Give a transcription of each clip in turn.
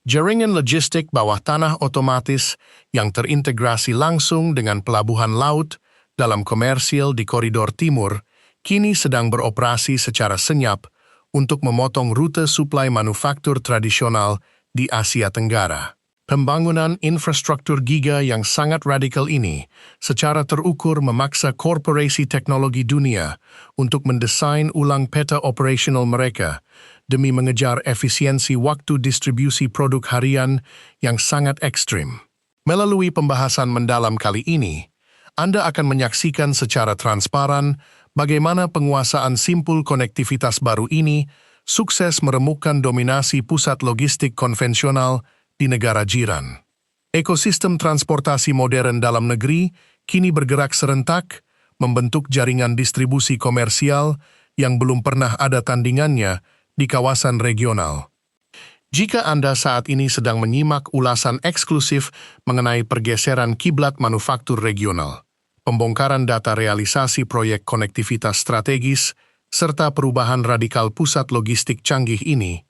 Jaringan logistik bawah tanah otomatis yang terintegrasi langsung dengan pelabuhan laut dalam komersil di koridor timur kini sedang beroperasi secara senyap untuk memotong rute suplai manufaktur tradisional di Asia Tenggara. Pembangunan infrastruktur giga yang sangat radikal ini secara terukur memaksa korporasi teknologi dunia untuk mendesain ulang peta operasional mereka demi mengejar efisiensi waktu distribusi produk harian yang sangat ekstrim. Melalui pembahasan mendalam kali ini, Anda akan menyaksikan secara transparan bagaimana penguasaan simpul konektivitas baru ini sukses meremukkan dominasi pusat logistik konvensional di negara jiran. Ekosistem transportasi modern dalam negeri kini bergerak serentak, membentuk jaringan distribusi komersial yang belum pernah ada tandingannya di kawasan regional. Jika Anda saat ini sedang menyimak ulasan eksklusif mengenai pergeseran kiblat manufaktur regional, pembongkaran data realisasi proyek konektivitas strategis, serta perubahan radikal pusat logistik canggih ini,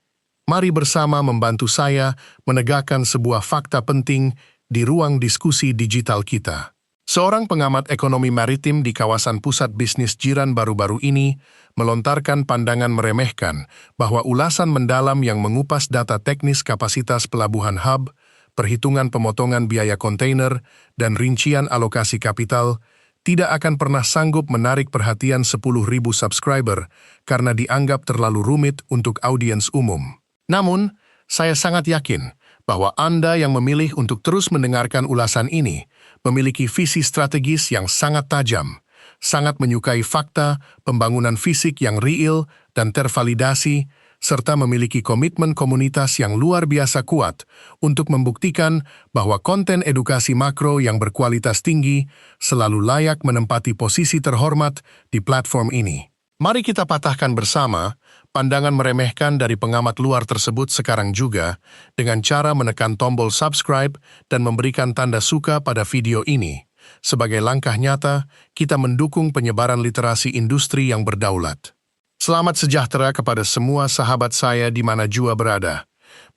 mari bersama membantu saya menegakkan sebuah fakta penting di ruang diskusi digital kita. Seorang pengamat ekonomi maritim di kawasan pusat bisnis jiran baru-baru ini melontarkan pandangan meremehkan bahwa ulasan mendalam yang mengupas data teknis kapasitas pelabuhan hub, perhitungan pemotongan biaya kontainer, dan rincian alokasi kapital tidak akan pernah sanggup menarik perhatian 10.000 subscriber karena dianggap terlalu rumit untuk audiens umum. Namun, saya sangat yakin bahwa Anda yang memilih untuk terus mendengarkan ulasan ini memiliki visi strategis yang sangat tajam, sangat menyukai fakta, pembangunan fisik yang real dan tervalidasi, serta memiliki komitmen komunitas yang luar biasa kuat untuk membuktikan bahwa konten edukasi makro yang berkualitas tinggi selalu layak menempati posisi terhormat di platform ini. Mari kita patahkan bersama pandangan meremehkan dari pengamat luar tersebut sekarang juga dengan cara menekan tombol subscribe dan memberikan tanda suka pada video ini. Sebagai langkah nyata, kita mendukung penyebaran literasi industri yang berdaulat. Selamat sejahtera kepada semua sahabat saya di mana jua berada.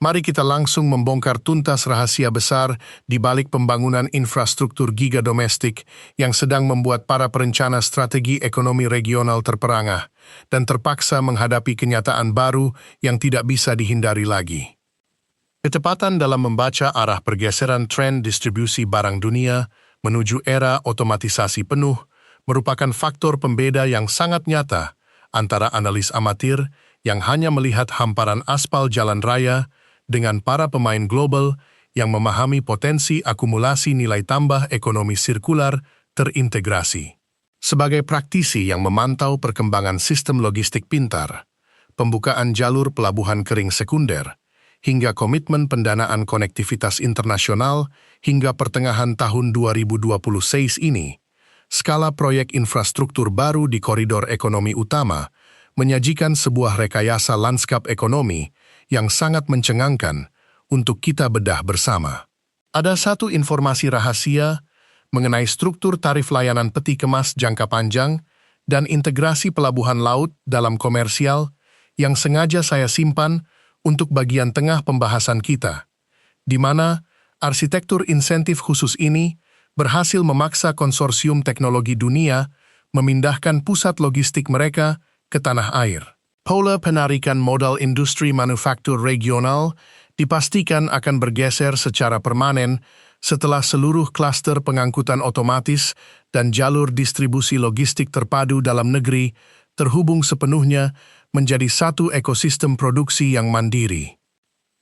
Mari kita langsung membongkar tuntas rahasia besar di balik pembangunan infrastruktur giga domestik yang sedang membuat para perencana strategi ekonomi regional terperangah dan terpaksa menghadapi kenyataan baru yang tidak bisa dihindari lagi. Kecepatan dalam membaca arah pergeseran tren distribusi barang dunia menuju era otomatisasi penuh merupakan faktor pembeda yang sangat nyata antara analis amatir yang hanya melihat hamparan aspal jalan raya dengan para pemain global yang memahami potensi akumulasi nilai tambah ekonomi sirkular terintegrasi. Sebagai praktisi yang memantau perkembangan sistem logistik pintar, pembukaan jalur pelabuhan kering sekunder, hingga komitmen pendanaan konektivitas internasional hingga pertengahan tahun 2026 ini, skala proyek infrastruktur baru di koridor ekonomi utama menyajikan sebuah rekayasa lanskap ekonomi yang sangat mencengangkan untuk kita bedah bersama. Ada satu informasi rahasia mengenai struktur tarif layanan peti kemas jangka panjang dan integrasi pelabuhan laut dalam komersial yang sengaja saya simpan untuk bagian tengah pembahasan kita, di mana arsitektur insentif khusus ini berhasil memaksa konsorsium teknologi dunia memindahkan pusat logistik mereka ke tanah air. Pola penarikan modal industri manufaktur regional dipastikan akan bergeser secara permanen setelah seluruh klaster pengangkutan otomatis dan jalur distribusi logistik terpadu dalam negeri terhubung sepenuhnya menjadi satu ekosistem produksi yang mandiri.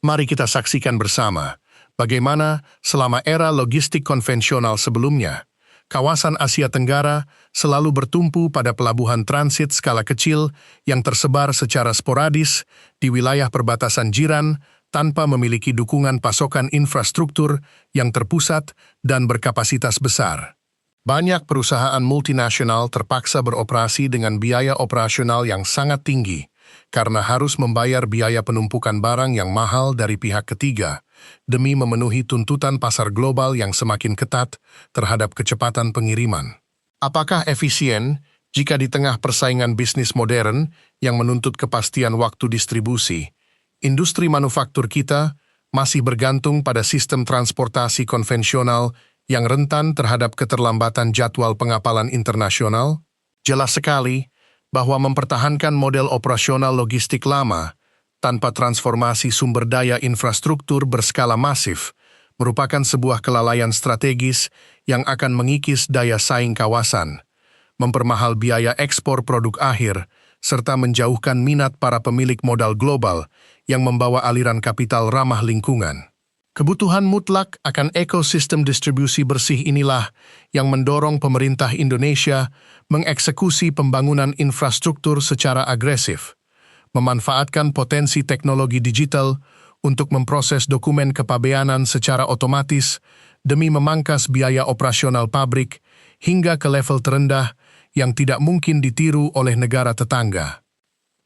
Mari kita saksikan bersama bagaimana selama era logistik konvensional sebelumnya, kawasan Asia Tenggara selalu bertumpu pada pelabuhan transit skala kecil yang tersebar secara sporadis di wilayah perbatasan jiran tanpa memiliki dukungan pasokan infrastruktur yang terpusat dan berkapasitas besar. Banyak perusahaan multinasional terpaksa beroperasi dengan biaya operasional yang sangat tinggi karena harus membayar biaya penumpukan barang yang mahal dari pihak ketiga demi memenuhi tuntutan pasar global yang semakin ketat terhadap kecepatan pengiriman. Apakah efisien jika di tengah persaingan bisnis modern yang menuntut kepastian waktu distribusi, industri manufaktur kita masih bergantung pada sistem transportasi konvensional yang rentan terhadap keterlambatan jadwal pengapalan internasional? Jelas sekali bahwa mempertahankan model operasional logistik lama tanpa transformasi sumber daya infrastruktur berskala masif merupakan sebuah kelalaian strategis yang akan mengikis daya saing kawasan, mempermahal biaya ekspor produk akhir, serta menjauhkan minat para pemilik modal global yang membawa aliran kapital ramah lingkungan. Kebutuhan mutlak akan ekosistem distribusi bersih inilah yang mendorong pemerintah Indonesia mengeksekusi pembangunan infrastruktur secara agresif, memanfaatkan potensi teknologi digital untuk memproses dokumen kepabeanan secara otomatis demi memangkas biaya operasional pabrik hingga ke level terendah yang tidak mungkin ditiru oleh negara tetangga.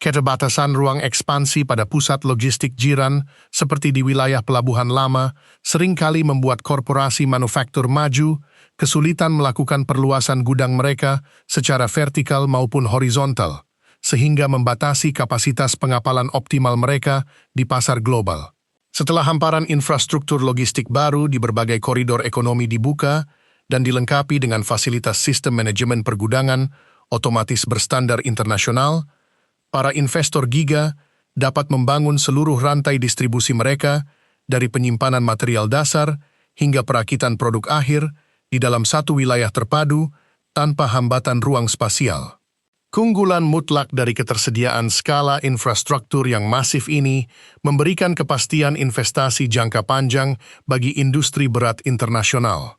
Keterbatasan ruang ekspansi pada pusat logistik jiran seperti di wilayah Pelabuhan Lama seringkali membuat korporasi manufaktur maju kesulitan melakukan perluasan gudang mereka secara vertikal maupun horizontal, sehingga membatasi kapasitas pengapalan optimal mereka di pasar global. Setelah hamparan infrastruktur logistik baru di berbagai koridor ekonomi dibuka dan dilengkapi dengan fasilitas sistem manajemen pergudangan otomatis berstandar internasional, para investor giga dapat membangun seluruh rantai distribusi mereka dari penyimpanan material dasar hingga perakitan produk akhir di dalam satu wilayah terpadu tanpa hambatan ruang spasial. Keunggulan mutlak dari ketersediaan skala infrastruktur yang masif ini memberikan kepastian investasi jangka panjang bagi industri berat internasional,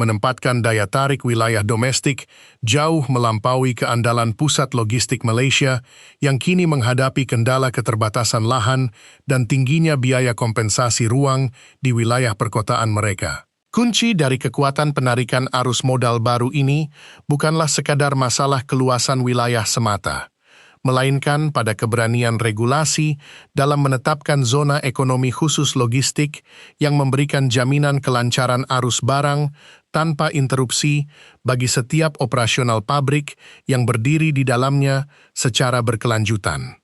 menempatkan daya tarik wilayah domestik jauh melampaui keandalan pusat logistik Malaysia yang kini menghadapi kendala keterbatasan lahan dan tingginya biaya kompensasi ruang di wilayah perkotaan mereka. Kunci dari kekuatan penarikan arus modal baru ini bukanlah sekadar masalah keluasan wilayah semata, melainkan pada keberanian regulasi dalam menetapkan zona ekonomi khusus logistik yang memberikan jaminan kelancaran arus barang tanpa interupsi bagi setiap operasional pabrik yang berdiri di dalamnya secara berkelanjutan.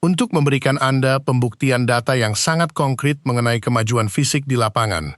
Untuk memberikan Anda pembuktian data yang sangat konkret mengenai kemajuan fisik di lapangan,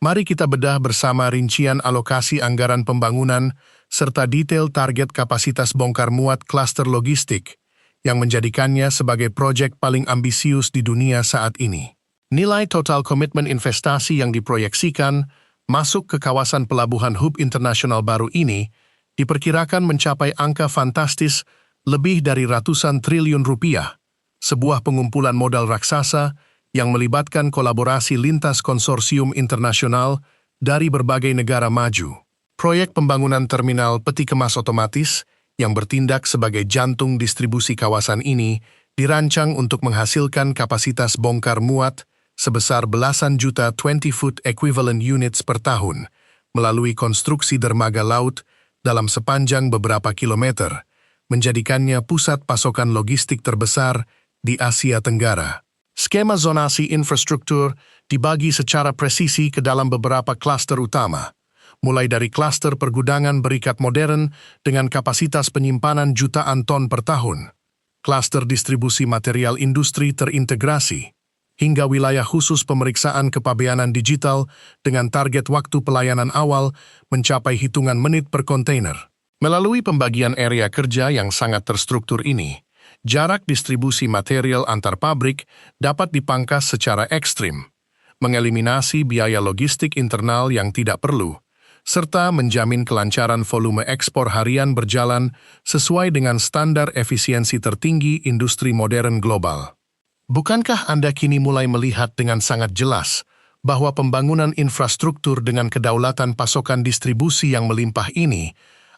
mari kita bedah bersama rincian alokasi anggaran pembangunan serta detail target kapasitas bongkar muat klaster logistik yang menjadikannya sebagai proyek paling ambisius di dunia saat ini. Nilai total komitmen investasi yang diproyeksikan masuk ke kawasan pelabuhan hub internasional baru ini diperkirakan mencapai angka fantastis lebih dari ratusan triliun rupiah, sebuah pengumpulan modal raksasa yang melibatkan kolaborasi lintas konsorsium internasional dari berbagai negara maju. Proyek pembangunan terminal peti kemas otomatis yang bertindak sebagai jantung distribusi kawasan ini dirancang untuk menghasilkan kapasitas bongkar muat sebesar belasan juta 20-foot equivalent units per tahun melalui konstruksi dermaga laut dalam sepanjang beberapa kilometer, menjadikannya pusat pasokan logistik terbesar di Asia Tenggara. Skema zonasi infrastruktur dibagi secara presisi ke dalam beberapa klaster utama, mulai dari klaster pergudangan berikat modern dengan kapasitas penyimpanan jutaan ton per tahun, klaster distribusi material industri terintegrasi, hingga wilayah khusus pemeriksaan kepabeanan digital dengan target waktu pelayanan awal mencapai hitungan menit per kontainer. Melalui pembagian area kerja yang sangat terstruktur ini, jarak distribusi material antar pabrik dapat dipangkas secara ekstrim, mengeliminasi biaya logistik internal yang tidak perlu, serta menjamin kelancaran volume ekspor harian berjalan sesuai dengan standar efisiensi tertinggi industri modern global. Bukankah Anda kini mulai melihat dengan sangat jelas bahwa pembangunan infrastruktur dengan kedaulatan pasokan distribusi yang melimpah ini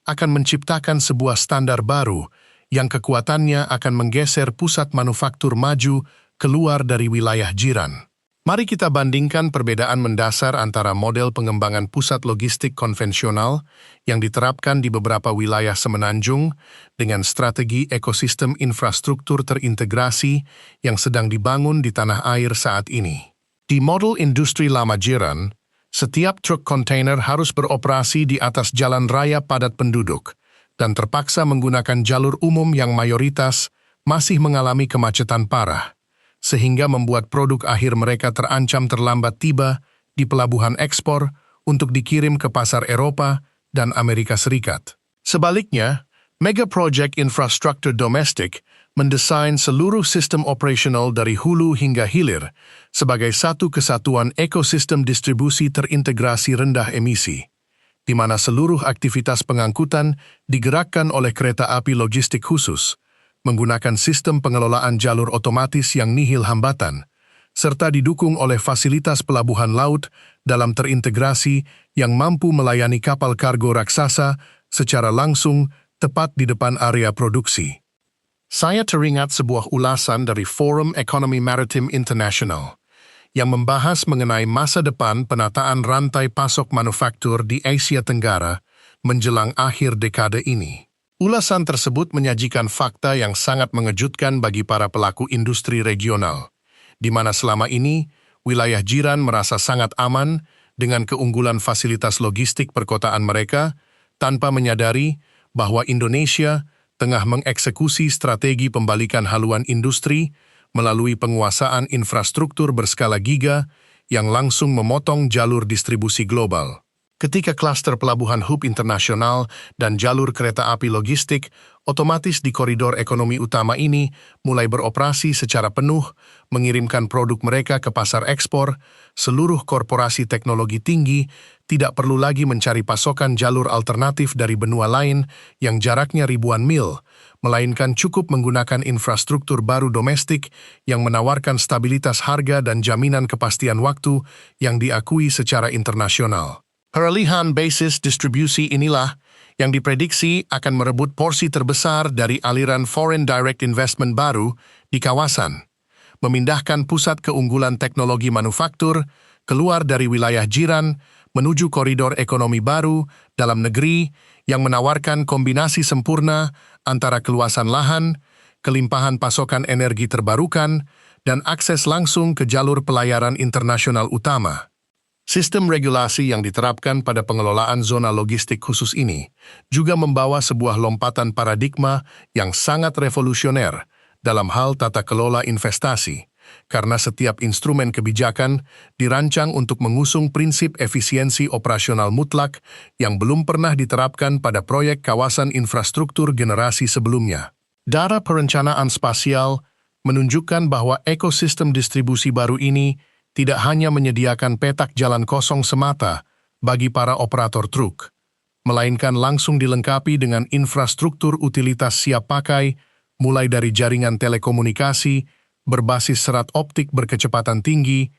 akan menciptakan sebuah standar baru yang kekuatannya akan menggeser pusat manufaktur maju keluar dari wilayah jiran? Mari kita bandingkan perbedaan mendasar antara model pengembangan pusat logistik konvensional yang diterapkan di beberapa wilayah semenanjung dengan strategi ekosistem infrastruktur terintegrasi yang sedang dibangun di tanah air saat ini. Di model industri lama jiran, setiap truk kontainer harus beroperasi di atas jalan raya padat penduduk dan terpaksa menggunakan jalur umum yang mayoritas masih mengalami kemacetan parah, sehingga membuat produk akhir mereka terancam terlambat tiba di pelabuhan ekspor untuk dikirim ke pasar Eropa dan Amerika Serikat. Sebaliknya, mega project infrastruktur domestik mendesain seluruh sistem operasional dari hulu hingga hilir sebagai satu kesatuan ekosistem distribusi terintegrasi rendah emisi, di mana seluruh aktivitas pengangkutan digerakkan oleh kereta api logistik khusus, menggunakan sistem pengelolaan jalur otomatis yang nihil hambatan, serta didukung oleh fasilitas pelabuhan laut dalam terintegrasi yang mampu melayani kapal kargo raksasa secara langsung tepat di depan area produksi. Saya teringat sebuah ulasan dari Forum Economy Maritime International yang membahas mengenai masa depan penataan rantai pasok manufaktur di Asia Tenggara menjelang akhir dekade ini. Ulasan tersebut menyajikan fakta yang sangat mengejutkan bagi para pelaku industri regional, di mana selama ini wilayah jiran merasa sangat aman dengan keunggulan fasilitas logistik perkotaan mereka tanpa menyadari bahwa Indonesia tengah mengeksekusi strategi pembalikan haluan industri melalui penguasaan infrastruktur berskala giga yang langsung memotong jalur distribusi global. Ketika klaster pelabuhan hub internasional dan jalur kereta api logistik otomatis di koridor ekonomi utama ini mulai beroperasi secara penuh, mengirimkan produk mereka ke pasar ekspor, seluruh korporasi teknologi tinggi tidak perlu lagi mencari pasokan jalur alternatif dari benua lain yang jaraknya ribuan mil, melainkan cukup menggunakan infrastruktur baru domestik yang menawarkan stabilitas harga dan jaminan kepastian waktu yang diakui secara internasional. Peralihan basis distribusi inilah yang diprediksi akan merebut porsi terbesar dari aliran foreign direct investment baru di kawasan, memindahkan pusat keunggulan teknologi manufaktur keluar dari wilayah jiran menuju koridor ekonomi baru dalam negeri yang menawarkan kombinasi sempurna antara keluasan lahan, kelimpahan pasokan energi terbarukan, dan akses langsung ke jalur pelayaran internasional utama. Sistem regulasi yang diterapkan pada pengelolaan zona logistik khusus ini juga membawa sebuah lompatan paradigma yang sangat revolusioner dalam hal tata kelola investasi, karena setiap instrumen kebijakan dirancang untuk mengusung prinsip efisiensi operasional mutlak yang belum pernah diterapkan pada proyek kawasan infrastruktur generasi sebelumnya. Data perencanaan spasial menunjukkan bahwa ekosistem distribusi baru ini tidak hanya menyediakan petak jalan kosong semata bagi para operator truk, melainkan langsung dilengkapi dengan infrastruktur utilitas siap pakai, mulai dari jaringan telekomunikasi, berbasis serat optik berkecepatan tinggi,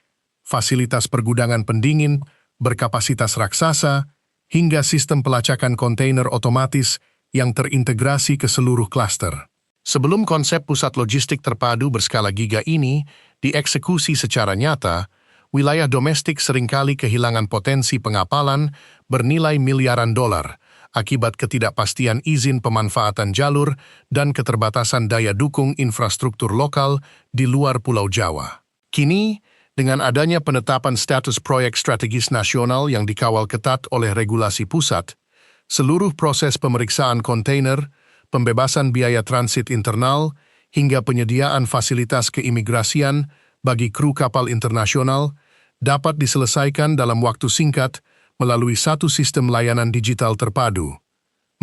fasilitas pergudangan pendingin, berkapasitas raksasa, hingga sistem pelacakan kontainer otomatis yang terintegrasi ke seluruh klaster. Sebelum konsep pusat logistik terpadu berskala giga ini dieksekusi secara nyata, wilayah domestik seringkali kehilangan potensi pengapalan bernilai miliaran dolar akibat ketidakpastian izin pemanfaatan jalur dan keterbatasan daya dukung infrastruktur lokal di luar Pulau Jawa. Kini, dengan adanya penetapan status proyek strategis nasional yang dikawal ketat oleh regulasi pusat, seluruh proses pemeriksaan kontainer, pembebasan biaya transit internal, hingga penyediaan fasilitas keimigrasian bagi kru kapal internasional dapat diselesaikan dalam waktu singkat melalui satu sistem layanan digital terpadu,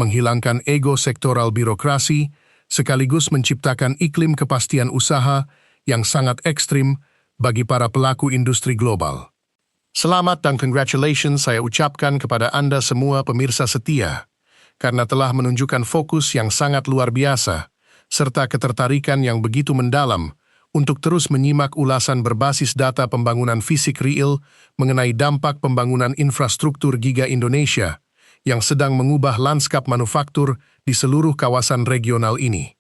menghilangkan ego sektoral birokrasi, sekaligus menciptakan iklim kepastian usaha yang sangat ekstrim bagi para pelaku industri global. Selamat dan congratulations saya ucapkan kepada Anda semua pemirsa setia, karena telah menunjukkan fokus yang sangat luar biasa, serta ketertarikan yang begitu mendalam untuk terus menyimak ulasan berbasis data pembangunan fisik real mengenai dampak pembangunan infrastruktur Giga Indonesia yang sedang mengubah lanskap manufaktur di seluruh kawasan regional ini.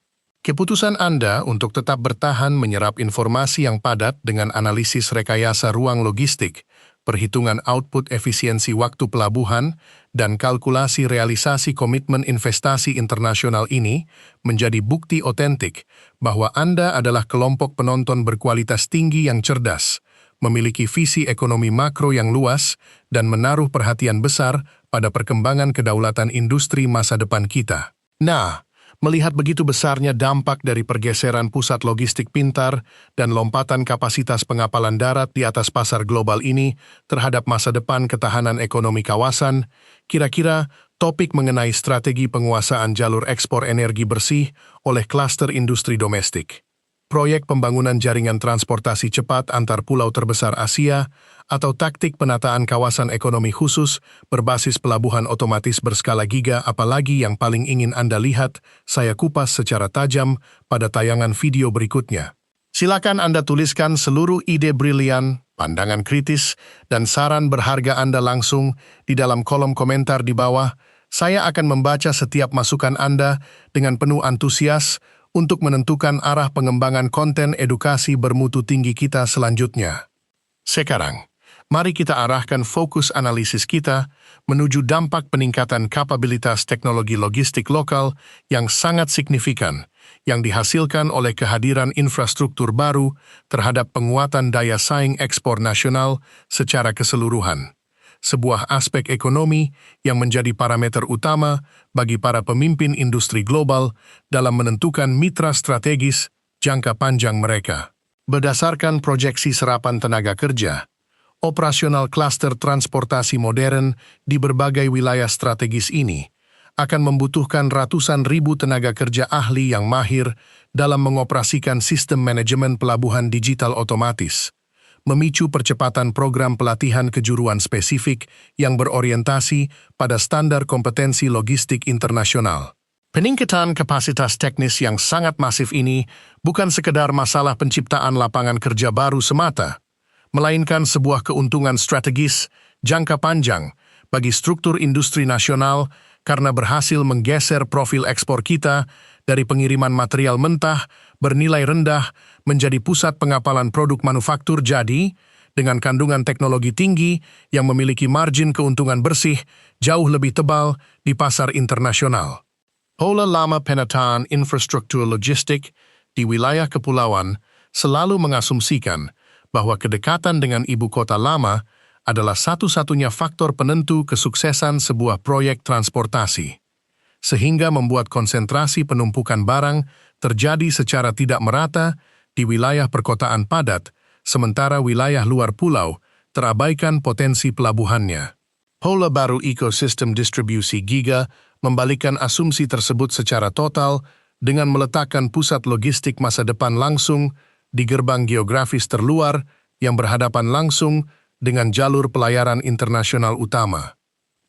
Keputusan Anda untuk tetap bertahan menyerap informasi yang padat dengan analisis rekayasa ruang logistik, perhitungan output efisiensi waktu pelabuhan, dan kalkulasi realisasi komitmen investasi internasional ini menjadi bukti otentik bahwa Anda adalah kelompok penonton berkualitas tinggi yang cerdas, memiliki visi ekonomi makro yang luas, dan menaruh perhatian besar pada perkembangan kedaulatan industri masa depan kita. Nah, Melihat begitu besarnya dampak dari pergeseran pusat logistik pintar dan lompatan kapasitas pengapalan darat di atas pasar global ini terhadap masa depan ketahanan ekonomi kawasan, kira-kira topik mengenai strategi penguasaan jalur ekspor energi bersih oleh klaster industri domestik. Proyek pembangunan jaringan transportasi cepat antar pulau terbesar Asia atau taktik penataan kawasan ekonomi khusus berbasis pelabuhan otomatis berskala giga apalagi yang paling ingin Anda lihat, saya kupas secara tajam pada tayangan video berikutnya. Silakan Anda tuliskan seluruh ide brilian, pandangan kritis, dan saran berharga Anda langsung di dalam kolom komentar di bawah. Saya akan membaca setiap masukan Anda dengan penuh antusias untuk menentukan arah pengembangan konten edukasi bermutu tinggi kita selanjutnya. Sekarang, mari kita arahkan fokus analisis kita menuju dampak peningkatan kapabilitas teknologi logistik lokal yang sangat signifikan, yang dihasilkan oleh kehadiran infrastruktur baru terhadap penguatan daya saing ekspor nasional secara keseluruhan. Sebuah aspek ekonomi yang menjadi parameter utama bagi para pemimpin industri global dalam menentukan mitra strategis jangka panjang mereka. Berdasarkan proyeksi serapan tenaga kerja, operasional klaster transportasi modern di berbagai wilayah strategis ini akan membutuhkan ratusan ribu tenaga kerja ahli yang mahir dalam mengoperasikan sistem manajemen pelabuhan digital otomatis, memicu percepatan program pelatihan kejuruan spesifik yang berorientasi pada standar kompetensi logistik internasional. Peningkatan kapasitas teknis yang sangat masif ini bukan sekedar masalah penciptaan lapangan kerja baru semata, melainkan sebuah keuntungan strategis jangka panjang bagi struktur industri nasional karena berhasil menggeser profil ekspor kita dari pengiriman material mentah bernilai rendah menjadi pusat pengapalan produk manufaktur jadi dengan kandungan teknologi tinggi yang memiliki margin keuntungan bersih jauh lebih tebal di pasar internasional. Pola lama penataan infrastruktur logistik di wilayah kepulauan selalu mengasumsikan bahwa kedekatan dengan ibu kota lama adalah satu-satunya faktor penentu kesuksesan sebuah proyek transportasi, sehingga membuat konsentrasi penumpukan barang terjadi secara tidak merata di wilayah perkotaan padat, sementara wilayah luar pulau terabaikan potensi pelabuhannya. Pola baru ekosistem distribusi giga membalikkan asumsi tersebut secara total dengan meletakkan pusat logistik masa depan langsung di gerbang geografis terluar yang berhadapan langsung dengan jalur pelayaran internasional utama,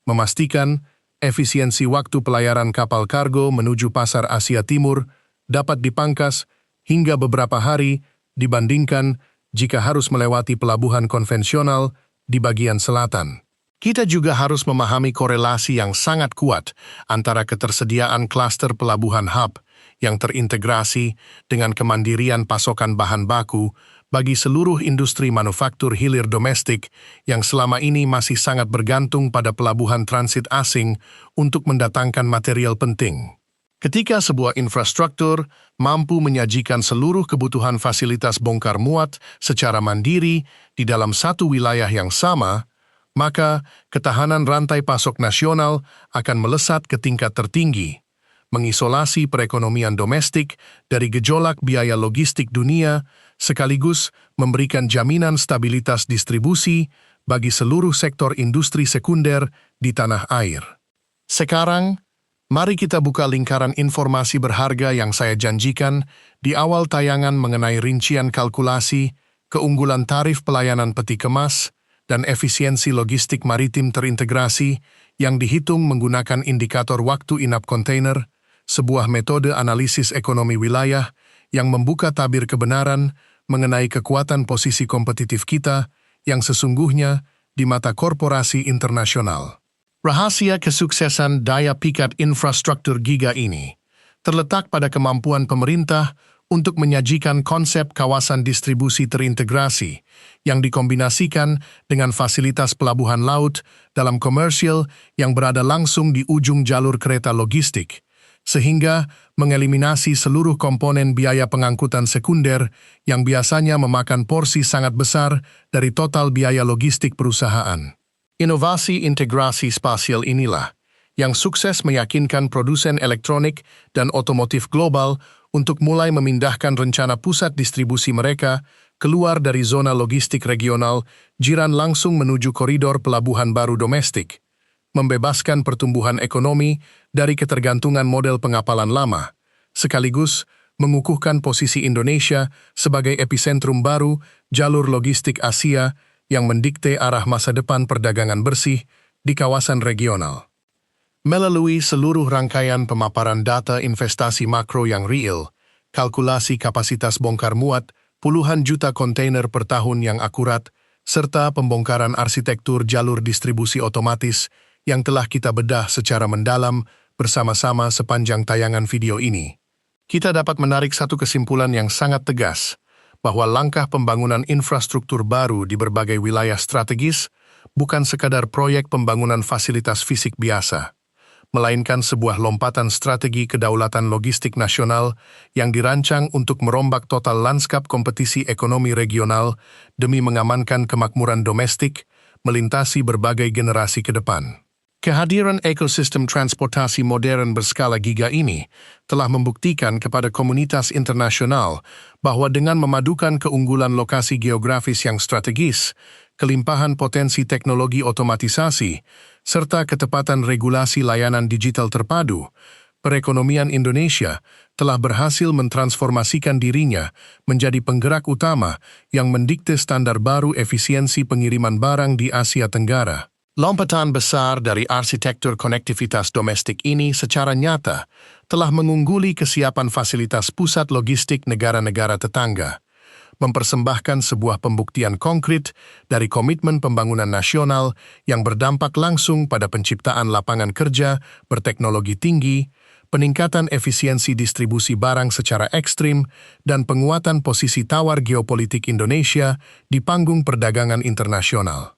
memastikan efisiensi waktu pelayaran kapal kargo menuju pasar Asia Timur dapat dipangkas hingga beberapa hari dibandingkan jika harus melewati pelabuhan konvensional di bagian selatan. Kita juga harus memahami korelasi yang sangat kuat antara ketersediaan klaster pelabuhan hub yang terintegrasi dengan kemandirian pasokan bahan baku bagi seluruh industri manufaktur hilir domestik yang selama ini masih sangat bergantung pada pelabuhan transit asing untuk mendatangkan material penting. Ketika sebuah infrastruktur mampu menyajikan seluruh kebutuhan fasilitas bongkar muat secara mandiri di dalam satu wilayah yang sama, maka ketahanan rantai pasok nasional akan melesat ke tingkat tertinggi, mengisolasi perekonomian domestik dari gejolak biaya logistik dunia, sekaligus memberikan jaminan stabilitas distribusi bagi seluruh sektor industri sekunder di tanah air. Sekarang, mari kita buka lingkaran informasi berharga yang saya janjikan di awal tayangan mengenai rincian kalkulasi, keunggulan tarif pelayanan peti kemas, dan efisiensi logistik maritim terintegrasi yang dihitung menggunakan indikator waktu inap kontainer, sebuah metode analisis ekonomi wilayah yang membuka tabir kebenaran mengenai kekuatan posisi kompetitif kita yang sesungguhnya di mata korporasi internasional. Rahasia kesuksesan daya pikat infrastruktur giga ini terletak pada kemampuan pemerintah untuk menyajikan konsep kawasan distribusi terintegrasi yang dikombinasikan dengan fasilitas pelabuhan laut dalam komersial yang berada langsung di ujung jalur kereta logistik, sehingga mengeliminasi seluruh komponen biaya pengangkutan sekunder yang biasanya memakan porsi sangat besar dari total biaya logistik perusahaan. Inovasi integrasi spasial inilah yang sukses meyakinkan produsen elektronik dan otomotif global untuk mulai memindahkan rencana pusat distribusi mereka keluar dari zona logistik regional jiran langsung menuju koridor pelabuhan baru domestik, membebaskan pertumbuhan ekonomi dari ketergantungan model pengapalan lama, sekaligus mengukuhkan posisi Indonesia sebagai epicentrum baru jalur logistik Asia yang mendikte arah masa depan perdagangan bersih di kawasan regional. Melalui seluruh rangkaian pemaparan data investasi makro yang real, kalkulasi kapasitas bongkar muat puluhan juta kontainer per tahun yang akurat, serta pembongkaran arsitektur jalur distribusi otomatis yang telah kita bedah secara mendalam bersama-sama sepanjang tayangan video ini, kita dapat menarik satu kesimpulan yang sangat tegas, bahwa langkah pembangunan infrastruktur baru di berbagai wilayah strategis bukan sekadar proyek pembangunan fasilitas fisik biasa, melainkan sebuah lompatan strategi kedaulatan logistik nasional yang dirancang untuk merombak total lanskap kompetisi ekonomi regional demi mengamankan kemakmuran domestik melintasi berbagai generasi ke depan. Kehadiran ekosistem transportasi modern berskala giga ini telah membuktikan kepada komunitas internasional bahwa dengan memadukan keunggulan lokasi geografis yang strategis, kelimpahan potensi teknologi otomatisasi, serta ketepatan regulasi layanan digital terpadu, perekonomian Indonesia telah berhasil mentransformasikan dirinya menjadi penggerak utama yang mendikte standar baru efisiensi pengiriman barang di Asia Tenggara. Lompatan besar dari arsitektur konektivitas domestik ini secara nyata telah mengungguli kesiapan fasilitas pusat logistik negara-negara tetangga, mempersembahkan sebuah pembuktian konkret dari komitmen pembangunan nasional yang berdampak langsung pada penciptaan lapangan kerja berteknologi tinggi, peningkatan efisiensi distribusi barang secara ekstrim, dan penguatan posisi tawar geopolitik Indonesia di panggung perdagangan internasional.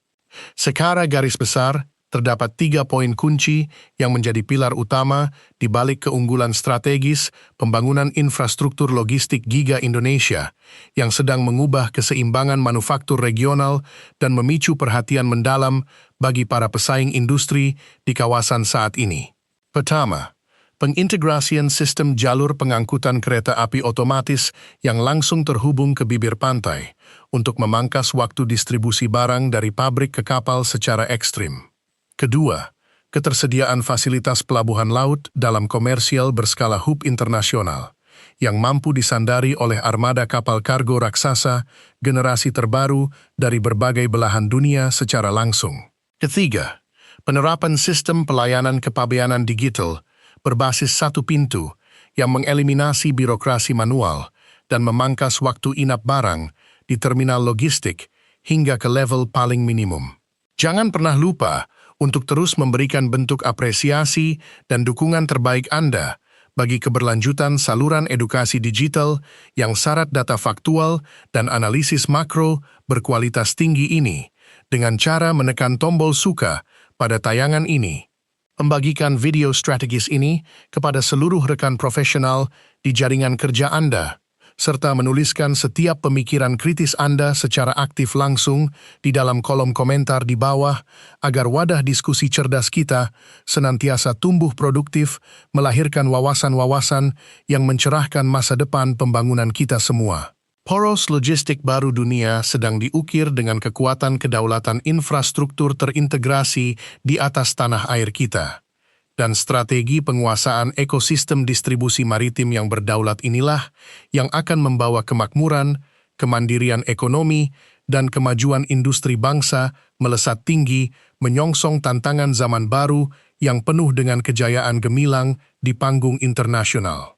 Secara garis besar, terdapat 3 poin kunci yang menjadi pilar utama di balik keunggulan strategis pembangunan infrastruktur logistik giga Indonesia yang sedang mengubah keseimbangan manufaktur regional dan memicu perhatian mendalam bagi para pesaing industri di kawasan saat ini. Pertama, pengintegrasian sistem jalur pengangkutan kereta api otomatis yang langsung terhubung ke bibir pantai untuk memangkas waktu distribusi barang dari pabrik ke kapal secara ekstrim. Kedua, ketersediaan fasilitas pelabuhan laut dalam komersial berskala hub internasional yang mampu disandari oleh armada kapal kargo raksasa generasi terbaru dari berbagai belahan dunia secara langsung. Ketiga, penerapan sistem pelayanan kepabeanan digital berbasis satu pintu yang mengeliminasi birokrasi manual dan memangkas waktu inap barang di terminal logistik hingga ke level paling minimum. Jangan pernah lupa untuk terus memberikan bentuk apresiasi dan dukungan terbaik Anda bagi keberlanjutan saluran edukasi digital yang syarat data faktual dan analisis makro berkualitas tinggi ini dengan cara menekan tombol suka pada tayangan ini. Membagikan video strategis ini kepada seluruh rekan profesional di jaringan kerja Anda, serta menuliskan setiap pemikiran kritis Anda secara aktif langsung di dalam kolom komentar di bawah agar wadah diskusi cerdas kita senantiasa tumbuh produktif, melahirkan wawasan-wawasan yang mencerahkan masa depan pembangunan kita semua. Poros logistik baru dunia sedang diukir dengan kekuatan kedaulatan infrastruktur terintegrasi di atas tanah air kita. Dan strategi penguasaan ekosistem distribusi maritim yang berdaulat inilah yang akan membawa kemakmuran, kemandirian ekonomi, dan kemajuan industri bangsa melesat tinggi menyongsong tantangan zaman baru yang penuh dengan kejayaan gemilang di panggung internasional.